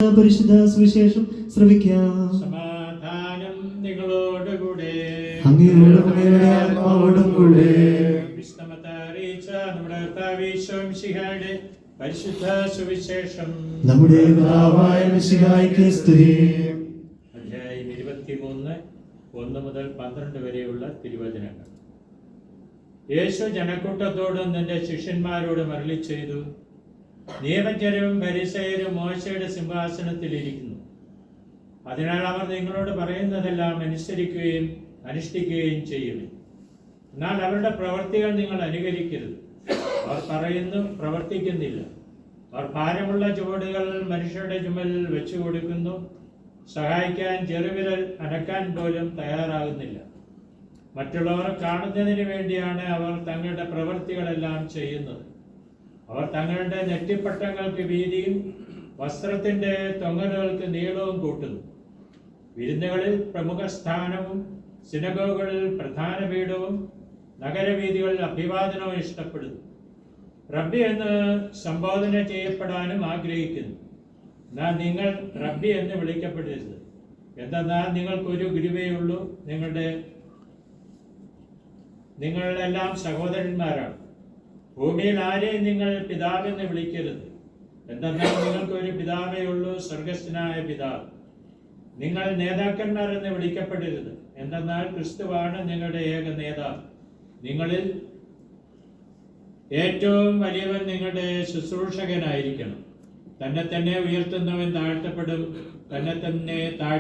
പരിശുദ്ധ സുവിശേഷം ശ്രവിക്കാം. സമാധാനം നിങ്ങളോടുകൂടെ. അങ്ങയുടെ ആത്മാവോടും കൂടെ. വിശ്രമത്തറിയിച്ച നമ്മുടെ കർത്താവീശോമിശിഹായുടെ പരിശുദ്ധ സുവിശേഷം. നമ്മുടെ പിതാവായ മിശിഹായ്ക്ക് സ്തുതി. അധ്യായം 23 1 മുതൽ 12 വരെയുള്ള തിരുവചനങ്ങൾ. യേശു ജനക്കൂട്ടത്തോടും തന്റെ ശിഷ്യന്മാരോടും അരുളി ചെയ്തു, നിയമജ്ഞരും ഫരിസയരും മോശയുടെ സിംഹാസനത്തിൽ ഇരിക്കുന്നു. അതിനാൽ അവർ നിങ്ങളോട് പറയുന്നതെല്ലാം അനുസരിക്കുകയും അനുഷ്ഠിക്കുകയും ചെയ്യും. എന്നാൽ അവരുടെ പ്രവൃത്തികൾ നിങ്ങൾ അനുകരിക്കരുത്. അവർ പറയുന്നു, പ്രവർത്തിക്കുന്നില്ല. അവർ ഭാരമുള്ള ചുവടുകൾ മനുഷ്യരുടെ ചുമലിൽ വെച്ചു കൊടുക്കുന്നു. സഹായിക്കാൻ ചെറുവിരൽ അനക്കാൻ പോലും തയ്യാറാകുന്നില്ല. മറ്റുള്ളവർ കാണുന്നതിന് വേണ്ടിയാണ് അവർ തങ്ങളുടെ പ്രവൃത്തികളെല്ലാം ചെയ്യുന്നത്. അവർ തങ്ങളുടെ നെറ്റിപ്പട്ടങ്ങൾക്ക് വീതിയും വസ്ത്രത്തിന്റെ തൊങ്ങലുകൾക്ക് നീളവും കൂട്ടുന്നു. വിരുന്നുകളിൽ പ്രമുഖ സ്ഥാനവും സിനഗോഗുകളിൽ പ്രധാന പീഠവും നഗരവീഥികളിൽ അഭിവാദനവും ഇഷ്ടപ്പെടുന്നു. റബ്ബി എന്ന് സംബോധന ചെയ്യപ്പെടാനും ആഗ്രഹിക്കുന്നു. എന്നാൽ നിങ്ങൾ റബ്ബി എന്ന് വിളിക്കപ്പെടരുത്. എന്തെന്നാൽ നിങ്ങൾക്കൊരു ഗുരുവേ ഉള്ളൂ. നിങ്ങളെല്ലാം സഹോദരന്മാരാണ്. ഭൂമിയിൽ ആരെയും നിങ്ങൾ പിതാവെന്ന് വിളിക്കരുത്. എന്തെന്നാൽ നിങ്ങൾക്കൊരു പിതാവേ ഉള്ളൂ, സ്വർഗസ്ഥനായ പിതാവ്. നിങ്ങൾ നേതാക്കന്മാർ എന്ന് വിളിക്കപ്പെടരുത്. എന്തെന്നാൽ ക്രിസ്തുവാണ് നിങ്ങളുടെ ഏക നേതാവ്. നിങ്ങളിൽ ഏറ്റവും വലിയവൻ നിങ്ങളുടെ ശുശ്രൂഷകനായിരിക്കണം. തന്നെ തന്നെ ഉയർത്തുന്നവൻ താഴ്ത്തപ്പെടും, തന്നെ തന്നെ